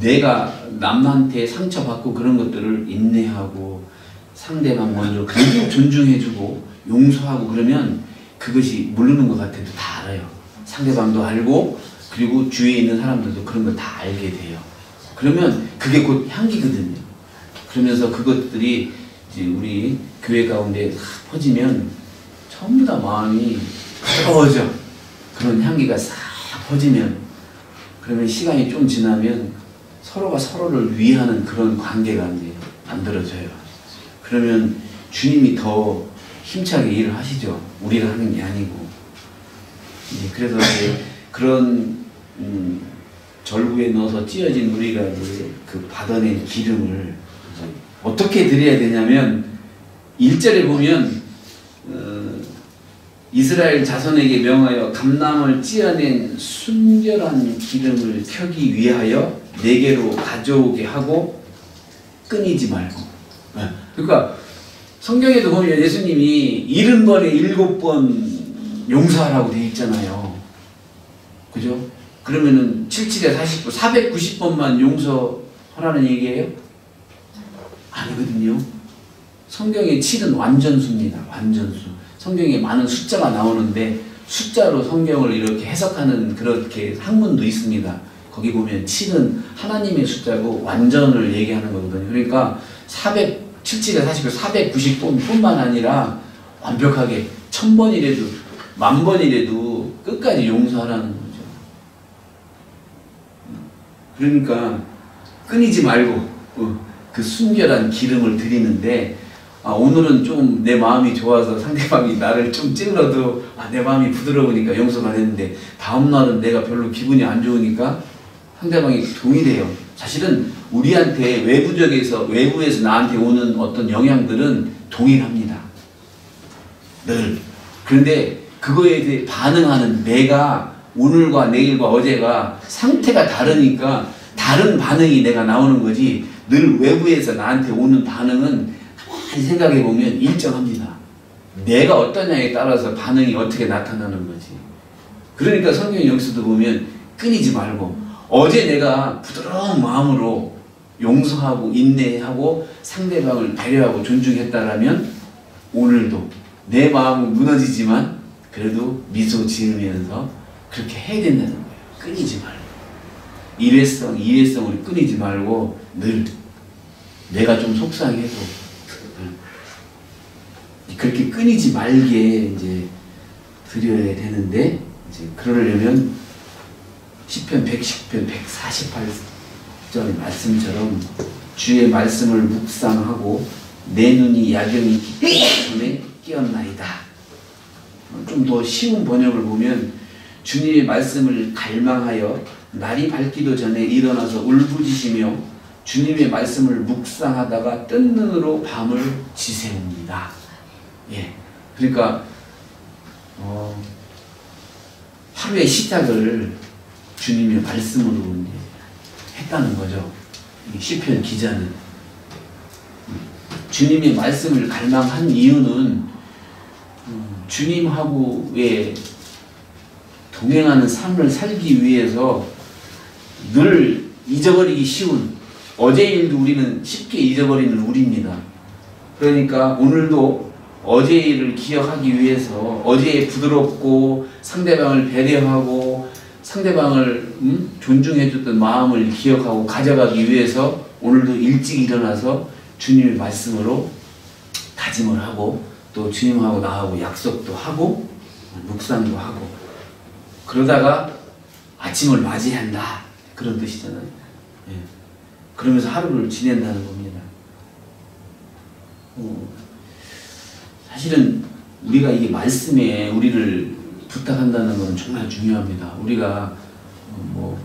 내가 남한테 상처받고 그런 것들을 인내하고 상대방 먼저 그래도 존중해주고 용서하고 그러면 그것이 모르는 것 같아도 다 알아요. 상대방도 알고 그리고 주위에 있는 사람들도 그런 걸 다 알게 돼요. 그러면 그게 곧 향기거든요. 그러면서 그것들이 이제 우리 교회 가운데 퍼지면 전부 다 마음이 부드러워져. 그런 향기가 싹 퍼지면 그러면 시간이 좀 지나면 서로가 서로를 위하는 그런 관계가 이제 만들어져요. 그러면 주님이 더 힘차게 일을 하시죠. 우리가 하는 게 아니고. 그래서 이제 그런 절구에 넣어서 찌어진 우리가 이제 그 받아낸 기름을 어떻게 드려야 되냐면 1절에 보면 이스라엘 자손에게 명하여 감람을 찌어낸 순결한 기름을 켜기 위하여 내게로 가져오게 하고 끊이지 말고. 그러니까 성경에도 보면 예수님이 70번에 7번 용서하라고 되어 있잖아요. 그죠? 그러면은 77에 49, 490번만 용서하라는 얘기예요? 아니거든요. 성경의 7은 완전수입니다. 완전수. 성경에 많은 숫자가 나오는데 숫자로 성경을 이렇게 해석하는 그렇게 학문도 있습니다. 거기 보면 7은 하나님의 숫자고 완전을 얘기하는 거거든요. 그러니까 77에 49, 490번뿐만 아니라 완벽하게 1000번이라도 10,000번이라도 끝까지 용서하라는 거죠. 그러니까 끊이지 말고 그 순결한 기름을 드리는데 오늘은 좀 내 마음이 좋아서 상대방이 나를 좀 찔러도 내 마음이 부드러우니까 용서가 됐는데 다음날은 내가 별로 기분이 안 좋으니까 상대방이 동일해요. 사실은 우리한테 외부에서 나한테 오는 어떤 영향들은 동일합니다. 늘. 그런데 그거에 대해 반응하는 내가 오늘과 내일과 어제가 상태가 다르니까 다른 반응이 내가 나오는 거지 늘 외부에서 나한테 오는 반응은 가만히 생각해 보면 일정합니다. 내가 어떠냐에 따라서 반응이 어떻게 나타나는 거지. 그러니까 성경 여기서도 보면 끊이지 말고 어제 내가 부드러운 마음으로 용서하고 인내하고 상대방을 배려하고 존중했다라면 오늘도 내 마음은 무너지지만 그래도 미소 지으면서 그렇게 해야 된다는 거예요. 끊이지 말고 일회성으로 끊이지 말고 늘 내가 좀 속상해도 그렇게 끊이지 말게 이제 드려야 되는데 이제 그러려면 시편 110편 148절 말씀처럼 주의 말씀을 묵상하고 내 눈이 야경이 깊기 전에 깨었나이다. 좀 더 쉬운 번역을 보면 주님의 말씀을 갈망하여 날이 밝기도 전에 일어나서 울부짖으며 주님의 말씀을 묵상하다가 뜬 눈으로 밤을 지새웁니다. 예, 그러니까 하루의 시작을 주님의 말씀으로 이제 했다는 거죠. 시편 기자는 주님의 말씀을 갈망한 이유는 주님하고의 동행하는 삶을 살기 위해서 늘 잊어버리기 쉬운 어제의 일도 우리는 쉽게 잊어버리는 우리입니다. 그러니까 오늘도 어제의 일을 기억하기 위해서 어제의 부드럽고 상대방을 배려하고 상대방을 존중해줬던 마음을 기억하고 가져가기 위해서 오늘도 일찍 일어나서 주님의 말씀으로 다짐을 하고 또 주님하고 나하고 약속도 하고 묵상도 하고 그러다가 아침을 맞이한다 그런 뜻이잖아요. 예. 그러면서 하루를 지낸다는 겁니다. 사실은 우리가 이 말씀에 우리를 부탁한다는 건 정말 중요합니다. 우리가 뭐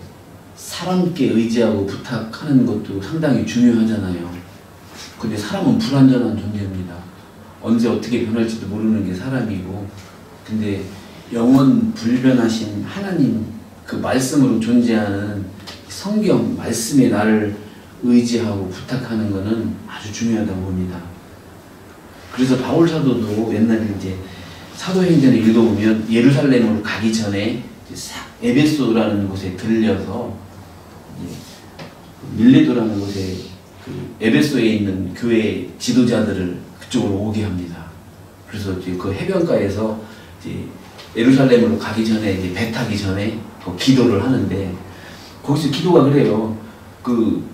사람께 의지하고 부탁하는 것도 상당히 중요하잖아요. 근데 사람은 불완전한 존재입니다. 언제 어떻게 변할지도 모르는 게 사람이고, 근데 영원 불변하신 하나님 그 말씀으로 존재하는 성경 말씀에 나를 의지하고 부탁하는 것은 아주 중요하다고 봅니다. 그래서 바울 사도도 옛날에 이제 사도행전을 읽어보면 예루살렘으로 가기 전에 에베소라는 곳에 들려서 밀레도라는 곳에 그 에베소에 있는 교회 지도자들을 그쪽으로 오게 합니다. 그래서 이제 그 해변가에서 이제 예루살렘으로 가기 전에 이제 배 타기 전에 그 기도를 하는데 거기서 기도가 그래요. 그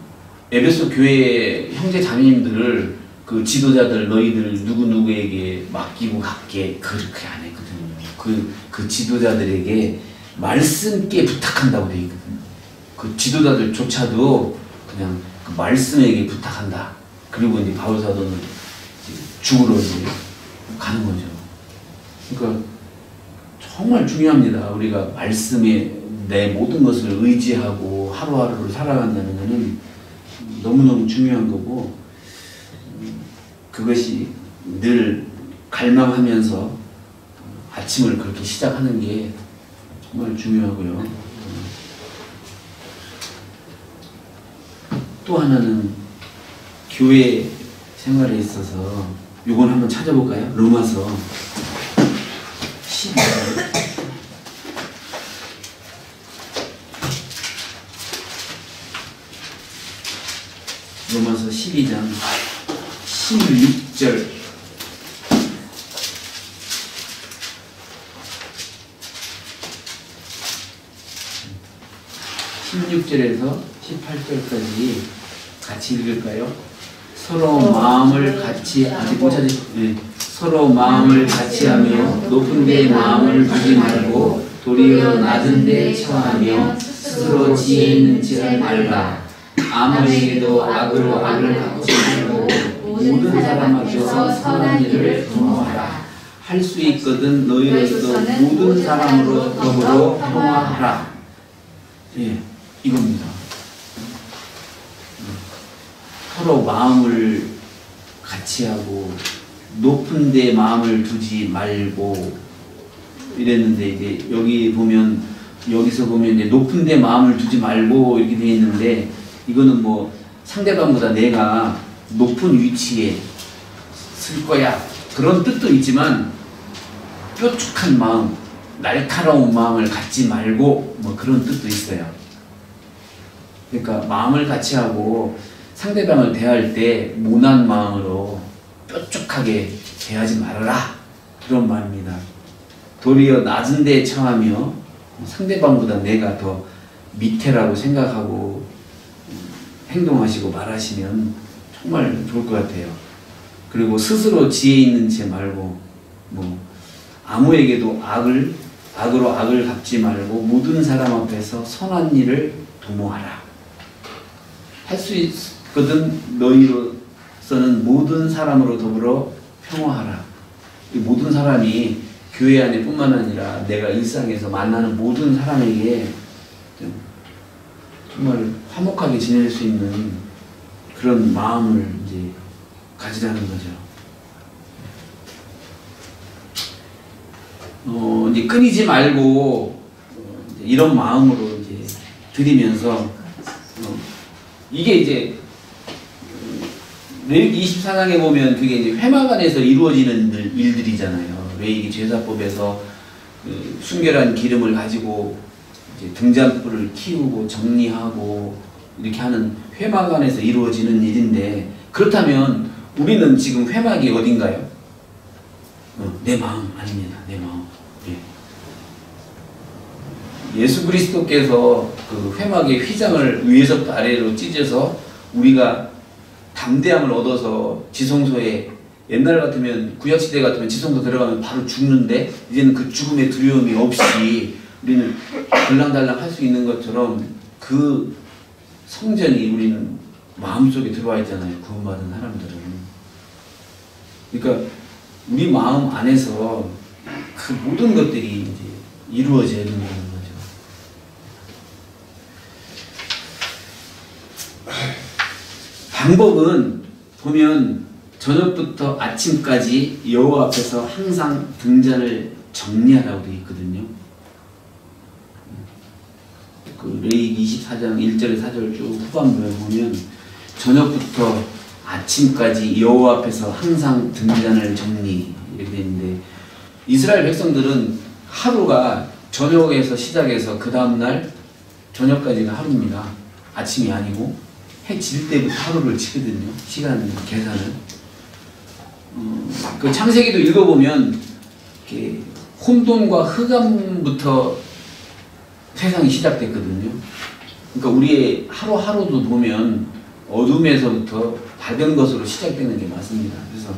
에베소 교회 형제 자매님들을 그 지도자들 너희들 누구누구에게 맡기고 갈게 그렇게 안 했거든요. 그 지도자들에게 말씀께 부탁한다고 되어 있거든요. 그 지도자들조차도 그냥 그 말씀에게 부탁한다. 그리고 이제 바울 사도는 죽으러 이제 가는 거죠. 그러니까 정말 중요합니다. 우리가 말씀에 내 모든 것을 의지하고 하루하루를 살아간다는 것은 너무너무 중요한 거고, 그것이 늘 갈망하면서 아침을 그렇게 시작하는 게 정말 중요하고요. 또 하나는 교회 생활에 있어서 이건 한번 찾아볼까요? 로마서 12장 로마서 12장 16절 16절에서 18절까지 같이 읽을까요? 서로 마음을 같이 서로 마음을 같이 하며 높은 데 마음을 두지 말고 도리어 낮은 데 처하며 스스로 지혜 있는 척 말라. 아무에게도 악으로 악을 갚지 말고 모든 사람 앞에서 선한 일을 도모하라. 할 수 있거든 너희로서도 모든 사람으로 더불어 평화하라. 예, 이겁니다. 서로 마음을 같이 하고 높은 데 마음을 두지 말고 이랬는데, 이제 여기서 보면 이제 높은 데 마음을 두지 말고 이렇게 되어 있는데, 이거는 뭐 상대방보다 내가 높은 위치에 쓸 거야 그런 뜻도 있지만, 뾰족한 마음, 날카로운 마음을 갖지 말고 뭐 그런 뜻도 있어요. 그러니까 마음을 같이 하고 상대방을 대할 때 모난 마음으로 뾰족하게 대하지 말아라, 그런 말입니다. 도리어 낮은 데에 처하며 상대방보다 내가 더 밑에라고 생각하고 행동하시고 말하시면 정말 좋을 것 같아요. 그리고 스스로 지혜 있는 채 말고 뭐 아무에게도 악을 악으로 악을 갚지 말고 모든 사람 앞에서 선한 일을 도모하라. 할 수 있거든 너희로서는 모든 사람으로 더불어 평화하라. 이 모든 사람이 교회 안에 뿐만 아니라 내가 일상에서 만나는 모든 사람에게 정말 화목하게 지낼 수 있는 그런 마음을 이제 가지라는 거죠. 이제 끊이지 말고 이제 이런 마음으로 이제 드리면서 이게 이제 레위기 24장에 보면 그게 이제 회막 안에서 이루어지는 일들이잖아요. 레위기 제사법에서 그 순결한 기름을 가지고 이제 등잔불을 키우고 정리하고 이렇게 하는 회막 안에서 이루어지는 일인데, 그렇다면 우리는 지금 회막이 어딘가요? 내 마음 아닙니다. 내 마음. 예수 그리스도께서 그 회막의 휘장을 위에서부터 아래로 찢어서 우리가 담대함을 얻어서 지성소에, 옛날 같으면 구약시대 같으면 지성소 들어가면 바로 죽는데 이제는 그 죽음의 두려움이 없이 우리는 들랑달랑 할 수 있는 것처럼 그 성전이 우리는 마음속에 들어와 있잖아요. 구원받은 사람들은. 그러니까 우리 마음 안에서 그 모든 것들이 이제 이루어져야 된다는 거죠. 방법은 보면 저녁부터 아침까지 여호와 앞에서 항상 등잔을 정리하라고 되어 있거든요. 그 레위기 24장 1절에 4절 쭉 후반부에 보면 저녁부터 아침까지 여호와 앞에서 항상 등잔을 정리 이렇게 되어 있는데, 이스라엘 백성들은 하루가 저녁에서 시작해서 그 다음날 저녁까지가 하루입니다. 아침이 아니고 해 질 때부터 하루를 치거든요. 시간 계산을. 그 창세기도 읽어보면 이렇게 혼돈과 흑암부터 세상이 시작됐거든요. 그러니까 우리의 하루하루도 보면 어둠에서부터 밝은 것으로 시작되는 게 맞습니다. 그래서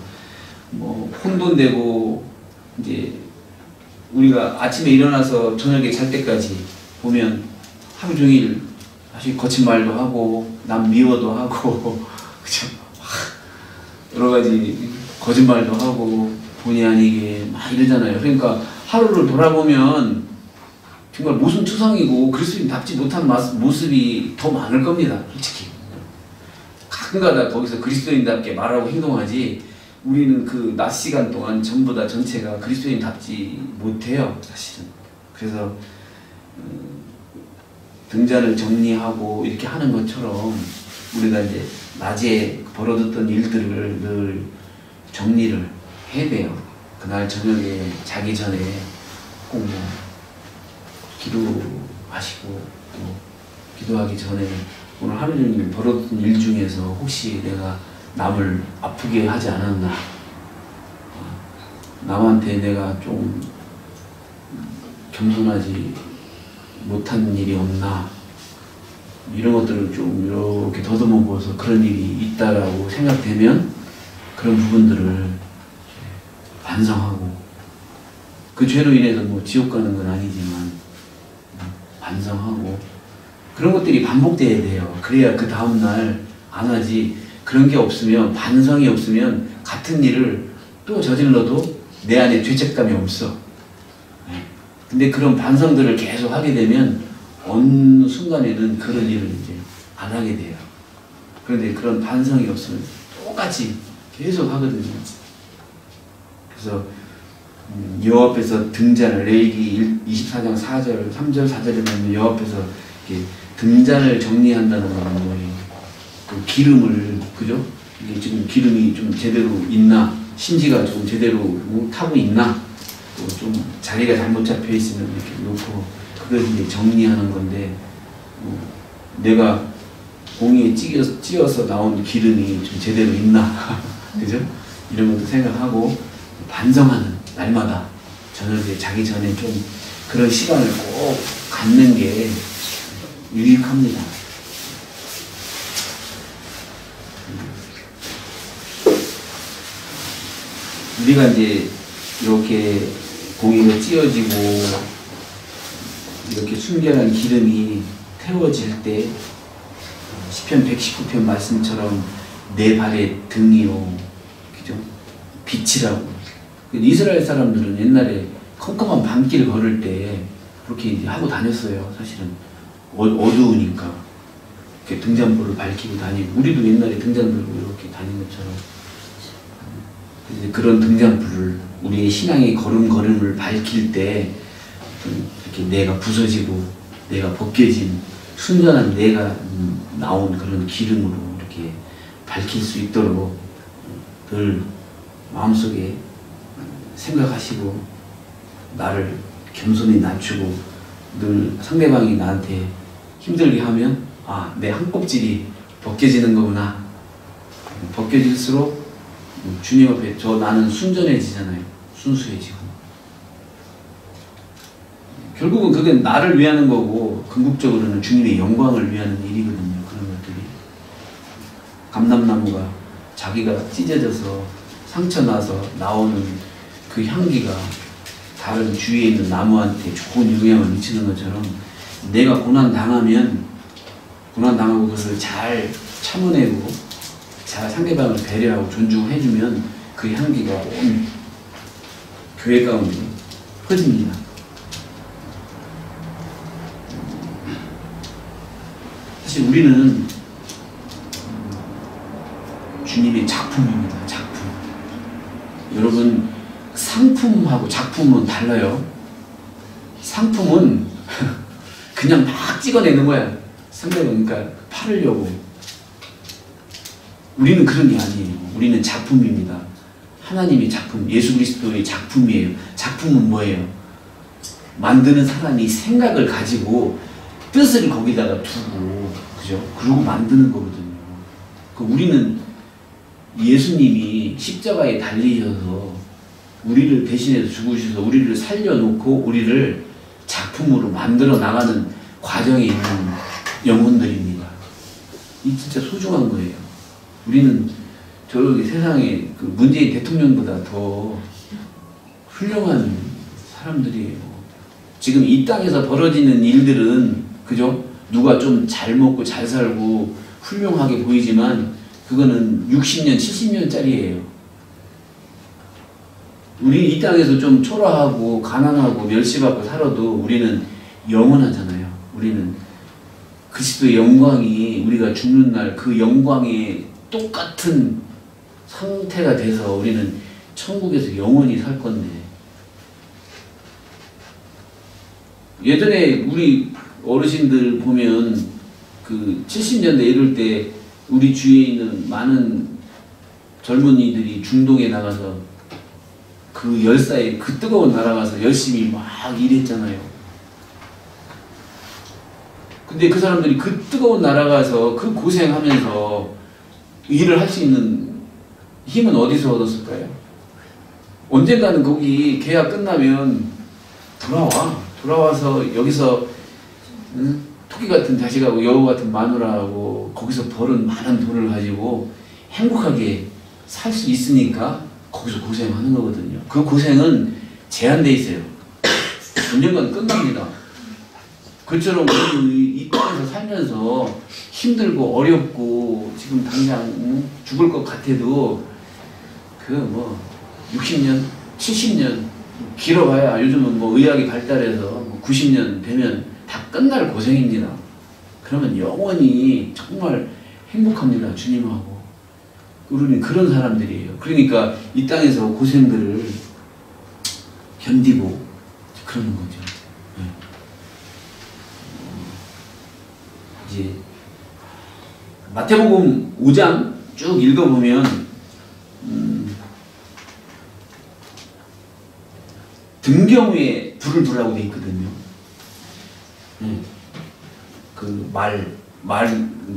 뭐 혼돈되고 이제 우리가 아침에 일어나서 저녁에 잘 때까지 보면 하루 종일 사실 거친 말도 하고 남 미워도 하고 그죠? 여러 가지 거짓말도 하고 본의 아니게 막 이러잖아요. 그러니까 하루를 돌아보면 정말 모순투성이고 그리스도인답지 못한 모습이 더 많을 겁니다. 솔직히 가끔가다 거기서 그리스도인답게 말하고 행동하지, 우리는 그 낮 시간 동안 전부 다 전체가 그리스도인답지 못해요, 사실은. 그래서 등잔을 정리하고 이렇게 하는 것처럼 우리가 이제 낮에 벌어졌던 일들을 늘 정리를 해야 돼요. 그날 저녁에 자기 전에 꼭 뭐 기도하시고, 또 기도하기 전에 오늘 하루 종일 벌어졌던 일 중에서 혹시 내가 남을 아프게 하지 않았나, 남한테 내가 좀 겸손하지 못한 일이 없나, 이런 것들을 좀 이렇게 더듬어 보아서 그런 일이 있다라고 생각되면 그런 부분들을 반성하고, 그 죄로 인해서 뭐 지옥 가는 건 아니지만 반성하고, 그런 것들이 반복돼야 돼요. 그래야 그 다음날 안 하지. 그런 게 없으면, 반성이 없으면 같은 일을 또 저질러도 내 안에 죄책감이 없어. 근데 그런 반성들을 계속 하게 되면 어느 순간에는 그런 일을 이제 안 하게 돼요. 그런데 그런 반성이 없으면 똑같이 계속 하거든요. 그래서 여호와 앞에서 등잔을, 레위기 24장 4절, 3절, 4절에 보면 여호와 앞에서 이렇게 등잔을 정리한다는 거예요. 그 기름을, 그죠? 이게 지금 기름이 좀 제대로 있나, 심지가 좀 제대로 타고 있나, 또 좀 자리가 잘못 잡혀 있으면 이렇게 놓고 그걸 이제 정리하는 건데, 내가 공에 찧어서 나온 기름이 좀 제대로 있나, 그죠? 이런 것도 생각하고 반성하는 날마다 저녁에 자기 전에 좀 그런 시간을 꼭 갖는 게 유익합니다. 우리가 이제 이렇게 공이가 찧어지고 이렇게 순결한 기름이 태워질 때 시편 119편 말씀처럼 내 발의 등이요, 그죠? 빛이라고. 이스라엘 사람들은 옛날에 컴컴한 밤길 걸을 때 그렇게 이제 하고 다녔어요. 사실은 어두우니까 이렇게 등잔불을 밝히고 다니고, 우리도 옛날에 등잔 들고 이렇게 다닌 것처럼 그런 등잔불을 우리의 신앙의 걸음걸음을 밝힐 때 이렇게 내가 부서지고 내가 벗겨진 순전한 내가 나온 그런 기름으로 이렇게 밝힐 수 있도록 늘 마음속에 생각하시고, 나를 겸손히 낮추고 늘 상대방이 나한테 힘들게 하면 아, 내 한 껍질이 벗겨지는 거구나. 벗겨질수록 주님 앞에 나는 순전해지잖아요. 순수해지고. 결국은 그게 나를 위하는 거고 궁극적으로는 주님의 영광을 위하는 일이거든요. 그런 것들이. 감람나무가 자기가 찢어져서 상처나서 나오는 그 향기가 다른 주위에 있는 나무한테 좋은 영향을 미치는 것처럼, 내가 고난당하고 그것을 잘 참아내고 잘 상대방을 배려하고 존중해주면 그 향기가 온 교회 가운데 퍼집니다. 사실 우리는 주님의 작품입니다. 작품. 여러분, 상품하고 작품은 달라요. 상품은 그냥 막 찍어내는 거야. 상대방, 그러니까 팔으려고. 우리는 그런 게 아니에요. 우리는 작품입니다. 하나님의 작품, 예수 그리스도의 작품이에요. 작품은 뭐예요? 만드는 사람이 생각을 가지고 뜻을 거기다가 두고, 그죠? 그러고 만드는 거거든요. 우리는 예수님이 십자가에 달리셔서 우리를 대신해서 죽으셔서 우리를 살려놓고 우리를 작품으로 만들어 나가는 과정에 있는 영혼들입니다. 이 진짜 소중한 거예요. 우리는 저기 세상에 그 문재인 대통령보다 더 훌륭한 사람들이에요. 지금 이 땅에서 벌어지는 일들은, 그죠? 누가 좀 잘 먹고 잘 살고 훌륭하게 보이지만 그거는 60년, 70년짜리예요. 우리 이 땅에서 좀 초라하고 가난하고 멸시받고 살아도 우리는 영원하잖아요. 우리는 그리스도의 영광이, 우리가 죽는 날 그 영광에 똑같은 상태가 돼서 우리는 천국에서 영원히 살 건데, 예전에 우리 어르신들 보면 그 70년대 이럴 때 우리 주위에 있는 많은 젊은이들이 중동에 나가서 그 열사에 그 뜨거운 나라 가서 열심히 막 일했잖아요. 근데 그 사람들이 그 뜨거운 나라 가서 그 고생하면서 일을 할 수 있는 힘은 어디서 얻었을까요? 언젠가는 거기 계약 끝나면 돌아와서 여기서 토끼 같은 자식하고 여우 같은 마누라하고 거기서 벌은 많은 돈을 가지고 행복하게 살 수 있으니까 거기서 고생하는 거거든요. 그 고생은 제한돼 있어요. 언젠가는 끝납니다. 그처럼 우리 이 땅에서 살면서 힘들고 어렵고 지금 당장 죽을 것 같아도 그 뭐 60년, 70년 길어봐야 요즘은 뭐 의학이 발달해서 뭐 90년 되면 다 끝날 고생입니다. 그러면 영원히 정말 행복합니다. 주님하고. 우리는 그런 사람들이에요. 그러니까 이 땅에서 고생들을 견디고 그러는 거죠. 네. 이제 마태복음 5장 쭉 읽어보면 등경위에 불을 두라고 돼 있거든요. 그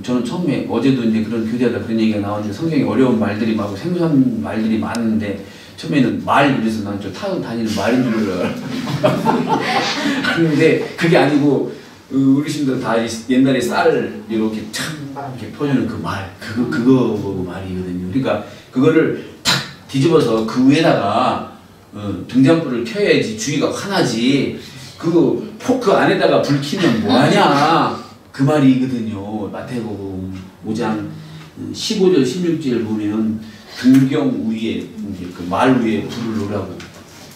저는 처음에 어제도 이제 그런 교재하다 그런 얘기가 나왔는데 성경에 어려운 말들이 많고 생소한 말들이 많은데 처음에는 그래서 난 저 타고 다니는 말인 줄 알았어요. 그런데 그게 아니고 어르신들 다 옛날에 쌀을 이렇게 이렇게 퍼주는 그 말, 그거 보고 말이거든요. 그러니까 그거를 탁 뒤집어서 그 위에다가 등잔불을 켜야지 주위가 환하지. 그 포크 안에다가 불 켜면 뭐하냐 그 말이거든요. 마태복음 5장 15절 16절 보면 등경 위에 그 말 위에 불을 놓으라고.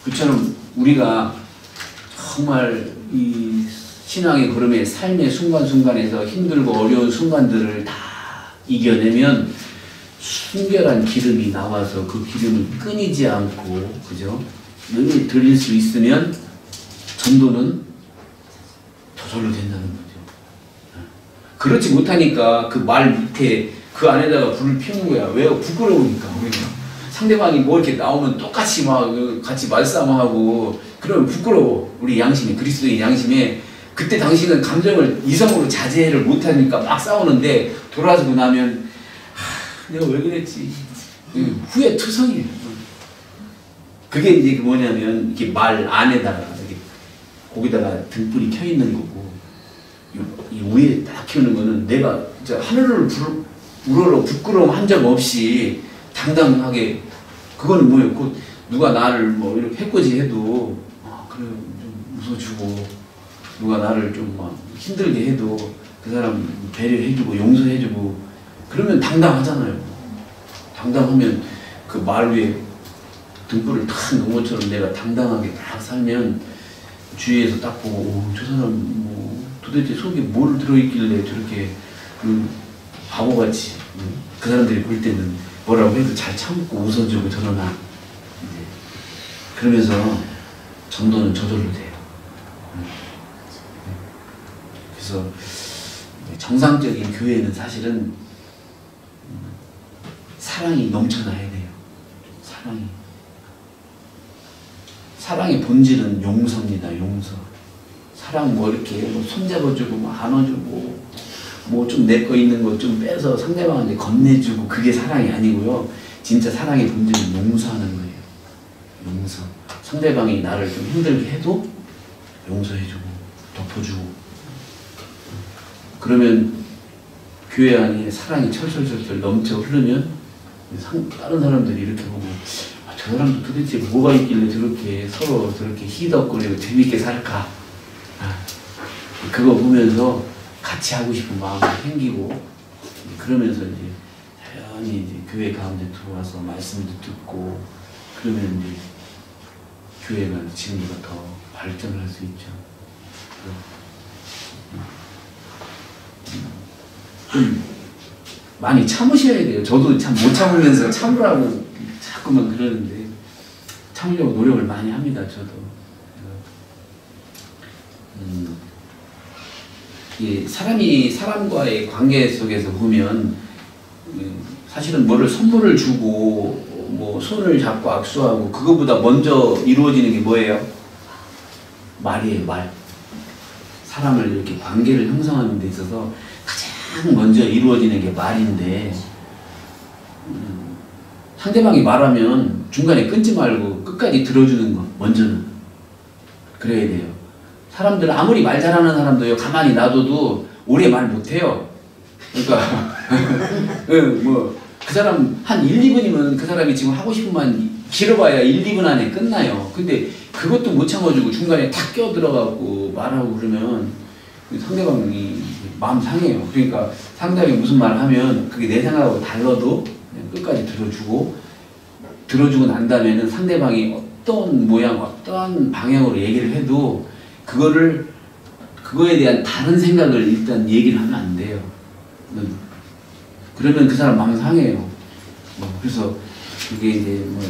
그처럼 우리가 정말 이 신앙의 걸음의 삶의 순간순간에서 힘들고 어려운 순간들을 다 이겨내면 순결한 기름이 나와서 그 기름을 끊이지 않고 그죠? 늘 드릴 수 있으면 전도는 저절로 된다는 거죠. 그렇지 못하니까 그 말 밑에 그 안에다가 불을 피우는 거야. 왜요? 부끄러우니까. 상대방이 뭐 이렇게 나오면 똑같이 막 같이 말싸움하고 그러면 부끄러워. 우리 양심이 그리스도의 양심에 그때 당신은 감정을 이성으로 자제를 못하니까 막 싸우는데 돌아서고 나면 내가 왜 그랬지? 후회 투성이에요. 그게 이제 그 뭐냐면 이렇게 말 안에다가 이렇게 거기다가 등불이 켜 있는 거고 이 위에 딱 켜는 거는 내가 진짜 하늘을 우러러 부끄러움 한 점 없이 당당하게 그거는 뭐예요? 곧 누가 나를 뭐 이렇게 해코지해도 그래 좀 웃어주고 누가 나를 좀 막 힘들게 해도 그 사람 배려해주고 용서해주고 그러면 당당하잖아요. 당당하면 그 말 위에 등불을 탁 놓은 것처럼 내가 당당하게 딱 살면 주위에서 딱 보고 저 사람 뭐 도대체 속에 뭘 들어있길래 저렇게 바보같이 그 사람들이 볼 때는 뭐라고 해도 잘 참고 웃어주고 저러나 그러면서 전도는 저절로 돼요. 그래서 정상적인 교회는 사실은 사랑이 넘쳐나야 돼요. 사랑의 본질은 용서입니다. 용서. 사랑 뭐 이렇게 뭐 손잡아주고 뭐 안아주고 뭐 좀 내 거 있는 거 좀 빼서 상대방한테 건네주고 그게 사랑이 아니고요. 진짜 사랑의 본질은 용서하는 거예요. 용서. 상대방이 나를 좀 힘들게 해도 용서해주고 덮어주고 그러면 교회 안에 사랑이 철철철철 넘쳐 흐르면 다른 사람들이 이렇게 보고 저 사람도 도대체 뭐가 있길래 저렇게 서로 저렇게 희덕거리고 재밌게 살까 그거 보면서 같이 하고 싶은 마음이 생기고 그러면서 이제 자연히 이제 교회 가운데 들어와서 말씀도 듣고 그러면 이제 교회가 지금보다 더 발전할 수 있죠. 좀 많이 참으셔야 돼요. 저도 참 못 참으면서 참으라고 자꾸만 그러는데 참으려고 노력을 많이 합니다. 저도. 사람이 사람과의 관계 속에서 보면 사실은 뭐를 선물을 주고 뭐 손을 잡고 악수하고 그거보다 먼저 이루어지는 게 뭐예요? 말이에요. 말. 사람을 이렇게 관계를 형성하는 데 있어서 가장 먼저 이루어지는 게 말인데 상대방이 말하면 중간에 끊지 말고 끝까지 들어주는 거 먼저는 그래야 돼요. 사람들 아무리 말 잘하는 사람도요 가만히 놔둬도 오래 말 못해요. 그러니까 뭐 그 사람 한 1, 2분이면 그 사람이 지금 하고 싶은 말 길어봐야 1, 2분 안에 끝나요. 근데 그것도 못 참아주고 중간에 탁 껴들어가고 말하고 그러면 상대방이 마음 상해요. 그러니까 상대방이 무슨 말을 하면 그게 내 생각하고 달라도 그냥 끝까지 들어주고 난 다음에는 상대방이 어떤 모양, 어떤 방향으로 얘기를 해도 그거에 대한 다른 생각을 일단 얘기를 하면 안 돼요. 그러면 그 사람 마음 상해요. 그래서 그게 이제 뭐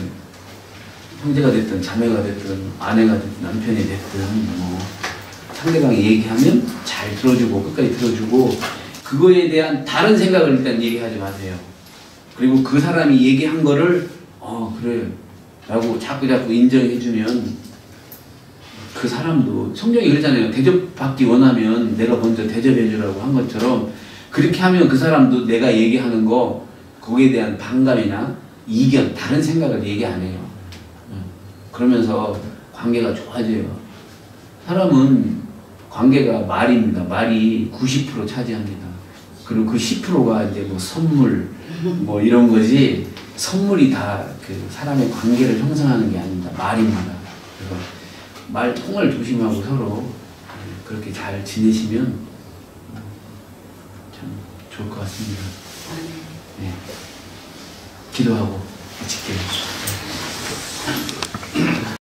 형제가 됐든 자매가 됐든 아내가 됐든 남편이 됐든 뭐 상대방이 얘기하면 잘 들어주고 끝까지 들어주고 그거에 대한 다른 생각을 일단 얘기하지 마세요. 그리고 그 사람이 얘기한 거를 그래 라고 자꾸 인정해주면 그 사람도 성경이 그러잖아요. 대접받기 원하면 내가 먼저 대접해주라고 한 것처럼 그렇게 하면 그 사람도 내가 얘기하는 거 거기에 대한 반감이나 이견, 다른 생각을 얘기 안 해요. 그러면서 관계가 좋아져요. 사람은 관계가 말입니다. 말이 90% 차지합니다. 그리고 그 10%가 이제 뭐 선물, 뭐 이런 거지, 선물이 다 그 사람의 관계를 형성하는 게 아닙니다. 말입니다. 그래서 말 통을 조심하고 서로 그렇게 잘 지내시면 참 좋을 것 같습니다. 네. 기도하고 마칠게요.